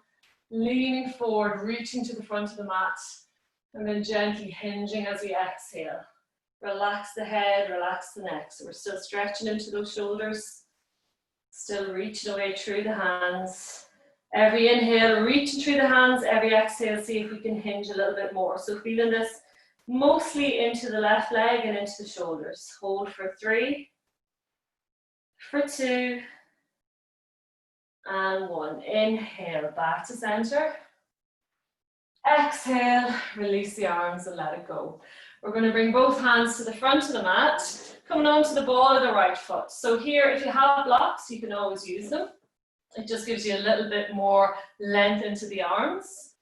leaning forward, reaching to the front of the mat, and then gently hinging as we exhale. Relax the head, relax the neck. So we're still stretching into those shoulders, still reaching away through the hands. Every inhale, reaching through the hands. Every exhale, see if we can hinge a little bit more. So feeling this mostly into the left leg and into the shoulders. Hold for 3, for 2, and 1. Inhale, back to center. Exhale, release the arms and let it go. We're going to bring both hands to the front of the mat, coming onto the ball of the right foot. So here, if you have blocks, you can always use them. It just gives you a little bit more length into the arms.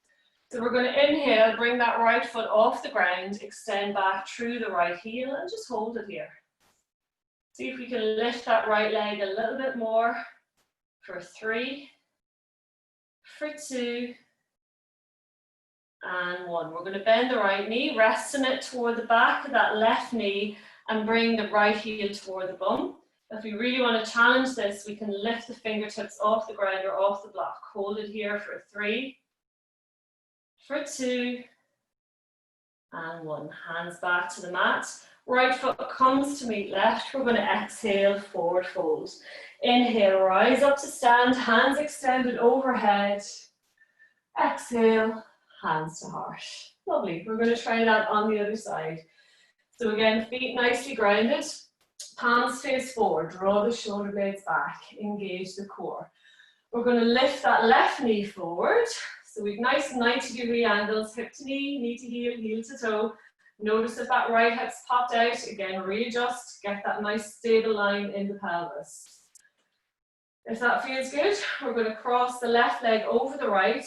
So we're going to inhale, bring that right foot off the ground, extend back through the right heel, and just hold it here. See if we can lift that right leg a little bit more. For 3, for 2, and 1. We're going to bend the right knee, resting it toward the back of that left knee, and bring the right heel toward the bum. If we really want to challenge this, we can lift the fingertips off the ground or off the block. Hold it here for 3, for 2, and 1. Hands back to the mat. Right foot comes to meet left. We're going to exhale, forward fold. Inhale, rise up to stand, hands extended overhead. Exhale, hands to heart. Lovely. We're going to try that on the other side. So again, feet nicely grounded. Palms face forward. Draw the shoulder blades back. Engage the core. We're going to lift that left knee forward. So we've nice 90-degree angles, hip to knee to heel, heel to toe. Notice if that right hip's popped out. Again, readjust. Get that nice stable line in the pelvis. If that feels good, we're going to cross the left leg over the right.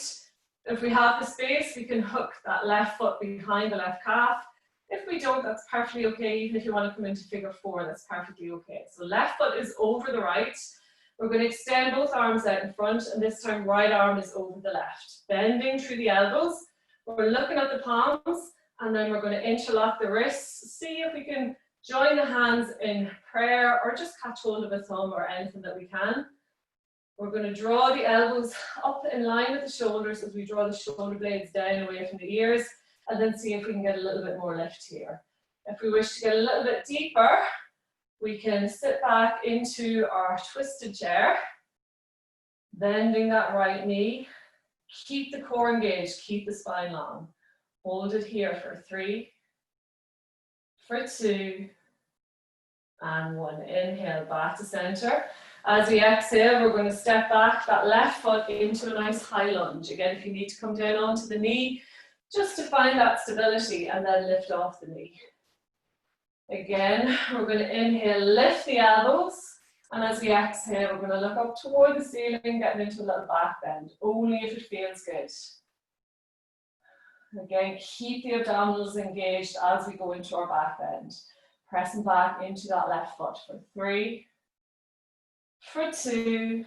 If we have the space, we can hook that left foot behind the left calf. If we don't, that's perfectly okay. Even if you want to come into figure 4, that's perfectly okay. So left foot is over the right. We're going to extend both arms out in front, and this time right arm is over the left. Bending through the elbows. We're looking at the palms, and then we're going to interlock the wrists. See if we can join the hands in prayer, or just catch hold of a thumb or anything that we can. We're going to draw the elbows up in line with the shoulders as we draw the shoulder blades down away from the ears, and then see if we can get a little bit more lift here. If we wish to get a little bit deeper, we can sit back into our twisted chair, bending that right knee. Keep the core engaged, keep the spine long. Hold it here for 3, for 2, and 1. Inhale, back to center. As we exhale, we're going to step back that left foot into a nice high lunge. Again, if you need to come down onto the knee, just to find that stability, and then lift off the knee. Again, we're going to inhale, lift the elbows, and as we exhale, we're going to look up toward the ceiling, getting into a little back bend, only if it feels good. Again, keep the abdominals engaged as we go into our back bend. Pressing back into that left foot for 3, for 2,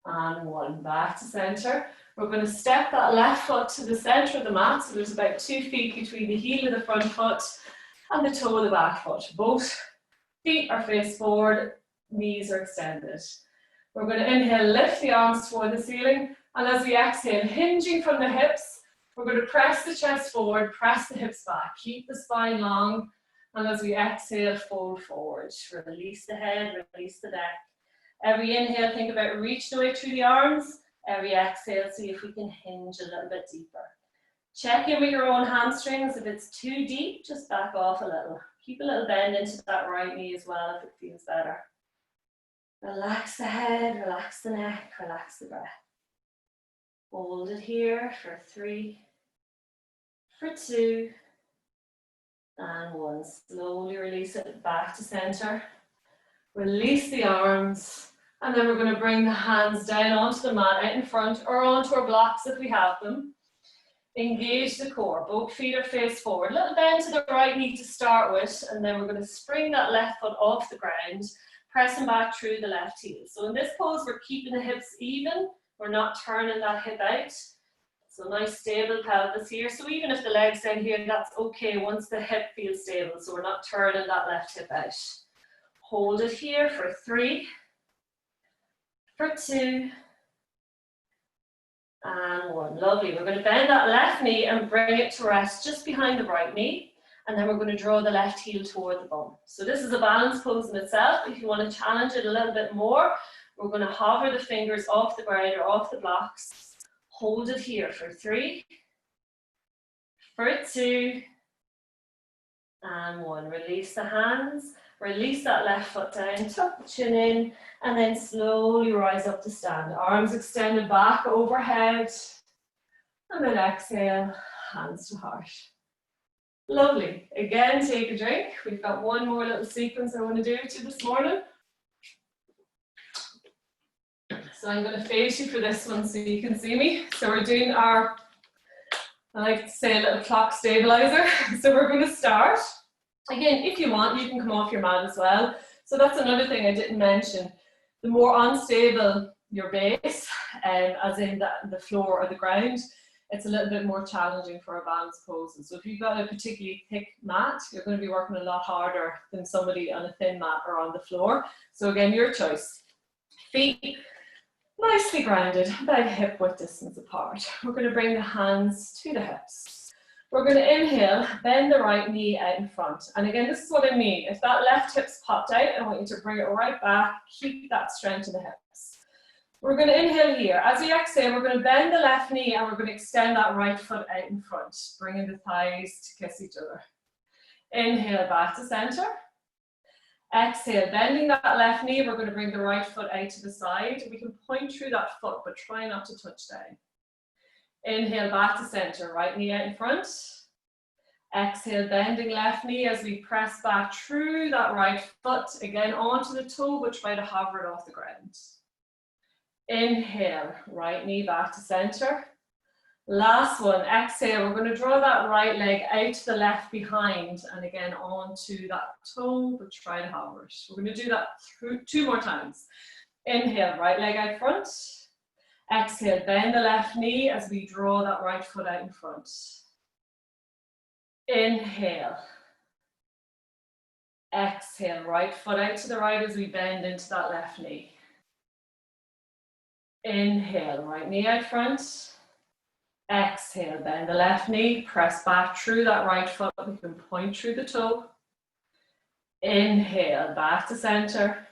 and 1. Back to center. We're going to step that left foot to the center of the mat, so there's about 2 feet between the heel of the front foot and the toe of the back foot. Both feet are face forward, knees are extended. We're going to inhale, lift the arms toward the ceiling, and as we exhale, hinging from the hips, we're going to press the chest forward, press the hips back, keep the spine long, and as we exhale, fold forward. Release the head, release the neck. Every inhale, think about reaching away through the arms. Every exhale, see if we can hinge a little bit deeper. Check in with your own hamstrings. If it's too deep, just back off a little. Keep a little bend into that right knee as well if it feels better. Relax the head, relax the neck, relax the breath. Hold it here for 3, for 2, and 1. Slowly release it back to center. Release the arms, and then we're going to bring the hands down onto the mat out in front or onto our blocks if we have them. Engage the core. Both feet are face forward. Little bend to the right knee to start with, and then we're going to spring that left foot off the ground pressing back through the left heel. So in this pose, we're keeping the hips even. We're not turning that hip out. So nice stable pelvis here. So even if the leg's down here, that's okay once the hip feels stable. So we're not turning that left hip out. Hold it here for 3, for 2, and 1. Lovely. We're going to bend that left knee and bring it to rest just behind the right knee. And then we're going to draw the left heel toward the bum. So this is a balance pose in itself. If you want to challenge it a little bit more, we're going to hover the fingers off the ground or off the blocks. Hold it here for 3, for 2, and 1. Release the hands. Release that left foot down, tuck the chin in, and then slowly rise up to stand. Arms extended back overhead. And then exhale, hands to heart. Lovely. Again, take a drink. We've got one more little sequence I want to do with you this morning. So I'm going to face you for this one so you can see me. So we're doing our, I like to say, a little clock stabilizer. So we're going to start. Again, if you want, you can come off your mat as well. So that's another thing I didn't mention. The more unstable your base, as in the floor or the ground, it's a little bit more challenging for a balance pose. So if you've got a particularly thick mat, you're going to be working a lot harder than somebody on a thin mat or on the floor. So again, your choice. Feet nicely grounded, about hip width distance apart. We're going to bring the hands to the hips. We're going to inhale, bend the right knee out in front. And again, this is what I mean. If that left hip's popped out, I want you to bring it right back. Keep that strength in the hips. We're going to inhale here. As we exhale, we're going to bend the left knee and we're going to extend that right foot out in front, bringing the thighs to kiss each other. Inhale back to center. Exhale, bending that left knee, we're going to bring the right foot out to the side. We can point through that foot, but try not to touch down. Inhale back to center, right knee out in front. Exhale, bending left knee as we press back through that right foot, again onto the toe, but try to hover it off the ground. Inhale, right knee back to center. Last one, exhale, we're going to draw that right leg out to the left behind and again onto that toe, but try to hover it. We're going to do that 2 more times. Inhale, right leg out front. Exhale, bend the left knee as we draw that right foot out in front. Inhale. Exhale, right foot out to the right as we bend into that left knee. Inhale, right knee out front. Exhale, bend the left knee, press back through that right foot. We can point through the toe. Inhale, back to center.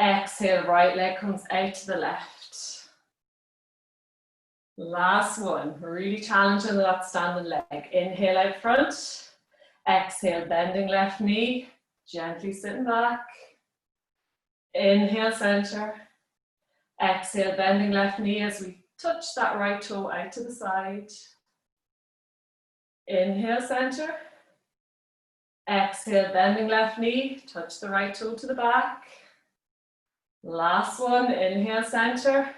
Exhale, right leg comes out to the left. Last one, really challenging that standing leg. Inhale out front. Exhale, bending left knee, gently sitting back. Inhale, center. Exhale, bending left knee as we touch that right toe out to the side. Inhale, center. Exhale, bending left knee, touch the right toe to the back. Last one, inhale, center.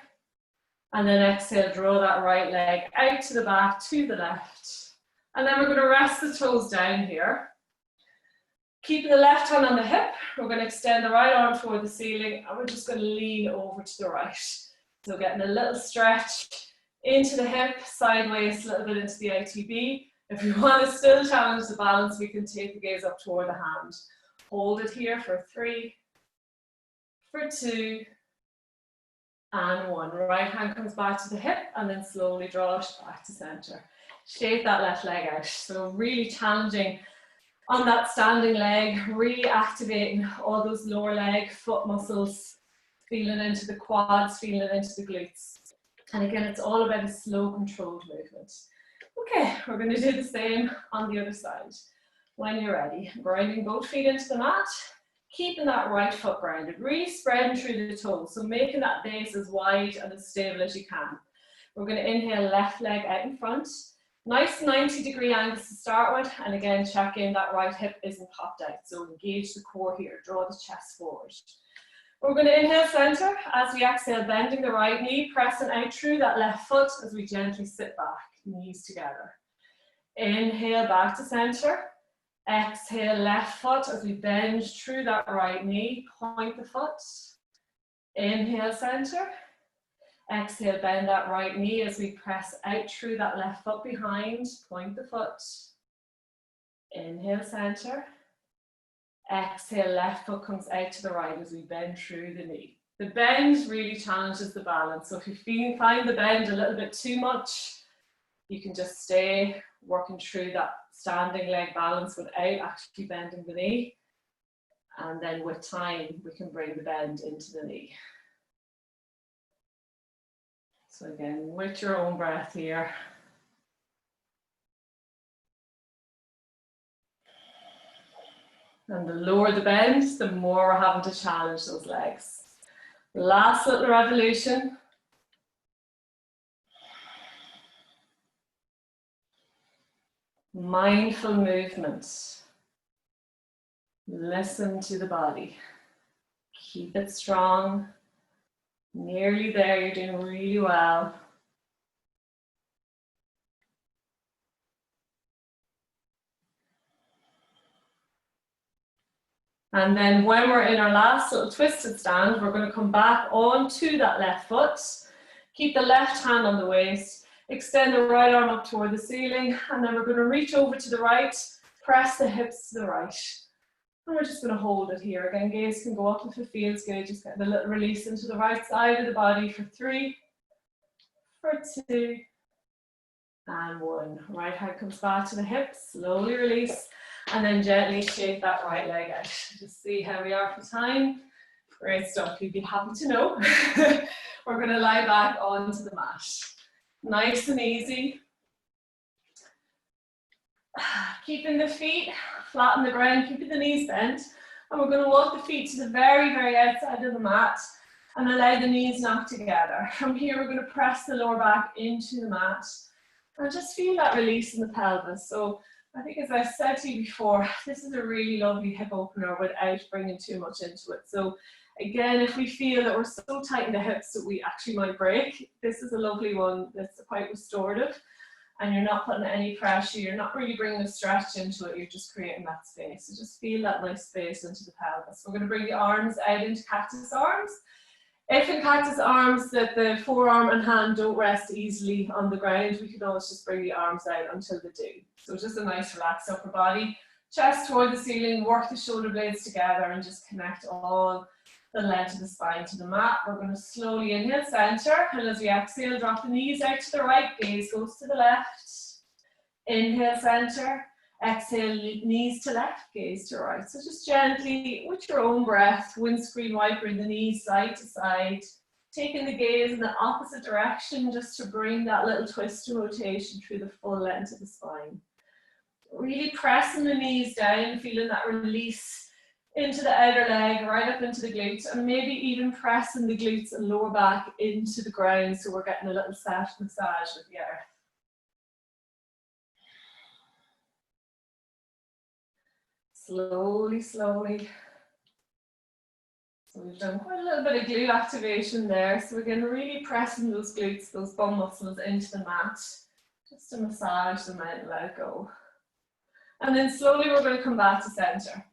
And then exhale, draw that right leg out to the back, to the left. And then we're going to rest the toes down here. Keeping the left hand on the hip, we're going to extend the right arm toward the ceiling and we're just going to lean over to the right. So getting a little stretch into the hip, sideways, a little bit into the ITB. If you want to still challenge the balance, we can take the gaze up toward the hand. Hold it here for 3, for 2, and 1. Right hand comes back to the hip and then slowly draw it back to center. Shake that left leg out. So really challenging on that standing leg, really activating all those lower leg, foot muscles, feeling into the quads, feeling into the glutes. And again, it's all about a slow, controlled movement. Okay, we're going to do the same on the other side. When you're ready, grounding both feet into the mat, keeping that right foot grounded, really spreading through the toes, so making that base as wide and as stable as you can. We're going to inhale, left leg out in front. Nice 90-degree angles to start with, and again, check in that right hip isn't popped out, so engage the core here, draw the chest forward. We're going to inhale, center, as we exhale, bending the right knee, pressing out through that left foot as we gently sit back, knees together. Inhale, back to center. Exhale, left foot as we bend through that right knee, point the foot. Inhale, center. Exhale, bend that right knee as we press out through that left foot behind, point the foot. Inhale, center. Exhale, left foot comes out to the right as we bend through the knee. The bend really challenges the balance. So if you find the bend a little bit too much, you can just stay working through that standing leg balance without actually bending the knee. And then with time, we can bring the bend into the knee. So again, with your own breath here. And the lower the bend, the more we're having to challenge those legs. Last little revolution. Mindful movement. Listen to the body. Keep it strong. Nearly there, you're doing really well. And then when we're in our last little twisted stand, we're going to come back onto that left foot. Keep the left hand on the waist. Extend the right arm up toward the ceiling. And then we're going to reach over to the right. Press the hips to the right. And we're just going to hold it here. Again, gaze can go up if it feels good. Just get a little release into the right side of the body for 3, for 2, and 1. Right hand comes back to the hips. Slowly release. And then gently shake that right leg out. Just see how we are for time. Great stuff. You'd be happy to know. We're going to lie back onto the mat. Nice and easy. Keeping the feet flat on the ground, keeping the knees bent. And we're going to walk the feet to the very, very outside of the mat and allow the knees knock together. From here, we're going to press the lower back into the mat and just feel that release in the pelvis. So I think, as I said to you before, this is a really lovely hip opener without bringing too much into it. So again, if we feel that we're so tight in the hips that we actually might break, this is a lovely one that's quite restorative. And you're not putting any pressure, you're not really bringing a stretch into it, you're just creating that space. So just feel that nice space into the pelvis. We're going to bring the arms out into cactus arms. If in cactus arms that the forearm and hand don't rest easily on the ground, we can always just bring the arms out until they do. So just a nice relaxed upper body. Chest toward the ceiling, work the shoulder blades together and just connect all the length of the spine to the mat. We're going to slowly inhale, center, and as we exhale, drop the knees out to the right, gaze goes to the left. Inhale, center. Exhale, knees to left, gaze to right. So just gently, with your own breath, windscreen wipering the knees side to side, taking the gaze in the opposite direction just to bring that little twist and rotation through the full length of the spine. Really pressing the knees down, feeling that release into the outer leg, right up into the glutes, and maybe even pressing the glutes and lower back into the ground so we're getting a little soft massage with the earth. Slowly, slowly. So we've done quite a little bit of glute activation there. So again, really pressing those glutes, those bum muscles into the mat, just to massage them out and let go. And then slowly we're going to come back to center.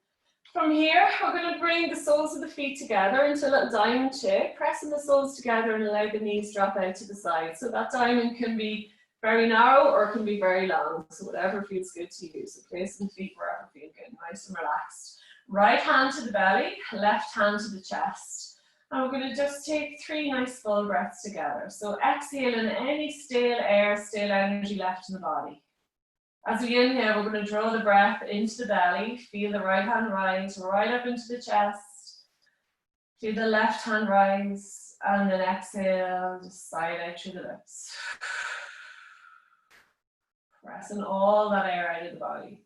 From here, we're going to bring the soles of the feet together into a little diamond shape, pressing the soles together and allow the knees drop out to the side. So that diamond can be very narrow or it can be very long, so whatever feels good to you. So placing the feet wherever feel good, nice and relaxed. Right hand to the belly, left hand to the chest. And we're going to just take 3 nice full breaths together. So exhaling any stale air, stale energy left in the body. As we inhale, we're going to draw the breath into the belly. Feel the right hand rise right up into the chest. Feel the left hand rise. And then exhale, just sigh out through the lips. Pressing all that air out of the body.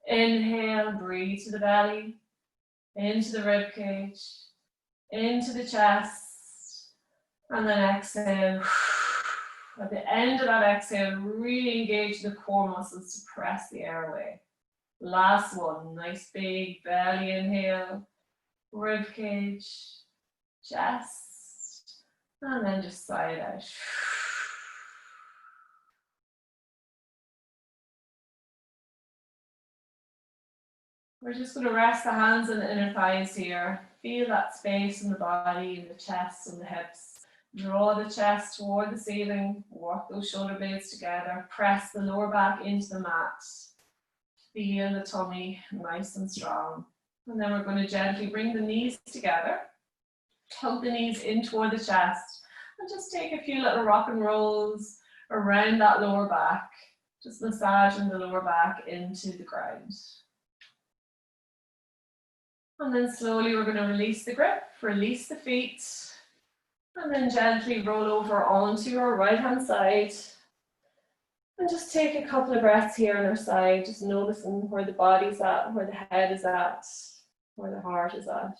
Inhale, breathe to the belly, into the rib cage, into the chest. And then exhale. At the end of that exhale, really engage the core muscles to press the air away. Last one, nice big belly inhale, rib cage, chest, and then just sigh it out. We're just going to rest the hands on the inner thighs here. Feel that space in the body, in the chest and the hips. Draw the chest toward the ceiling. Walk those shoulder blades together. Press the lower back into the mat. Feel the tummy nice and strong. And then we're going to gently bring the knees together. Tug the knees in toward the chest. And just take a few little rock and rolls around that lower back. Just massaging the lower back into the ground. And then slowly we're going to release the grip, release the feet, and then gently roll over onto your right hand side. And just take a couple of breaths here on our side, just noticing where the body's at, where the head is at, where the heart is at.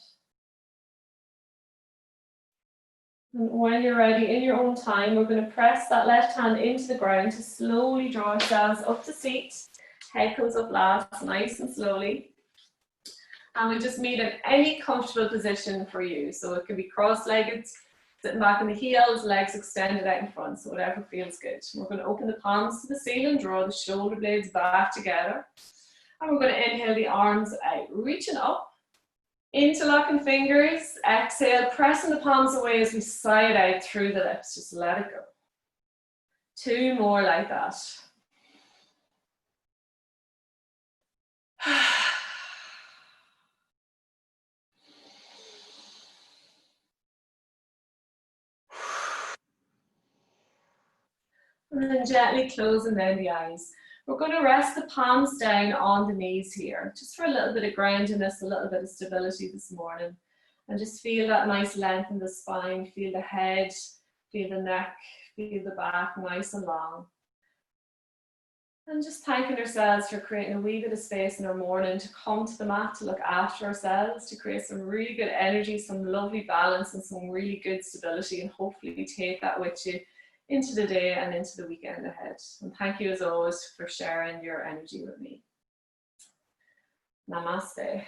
And when you're ready, in your own time, we're going to press that left hand into the ground to slowly draw ourselves up to seat. Head comes up last, nice and slowly. And we just meet in any comfortable position for you. So it can be cross-legged, sitting back on the heels, legs extended out in front, so whatever feels good. We're going to open the palms to the ceiling, draw the shoulder blades back together. And we're going to inhale the arms out, reaching up, interlocking fingers, exhale, pressing the palms away as we sigh it out through the lips. Just let it go. 2 more like that. And then gently closing down the eyes. We're going to rest the palms down on the knees here, just for a little bit of groundedness, a little bit of stability this morning. And just feel that nice length in the spine, feel the head, feel the neck, feel the back nice and long. And just thanking ourselves for creating a wee bit of space in our morning to come to the mat, to look after ourselves, to create some really good energy, some lovely balance and some really good stability, and hopefully take that with you into the day and into the weekend ahead. And thank you as always for sharing your energy with me. Namaste.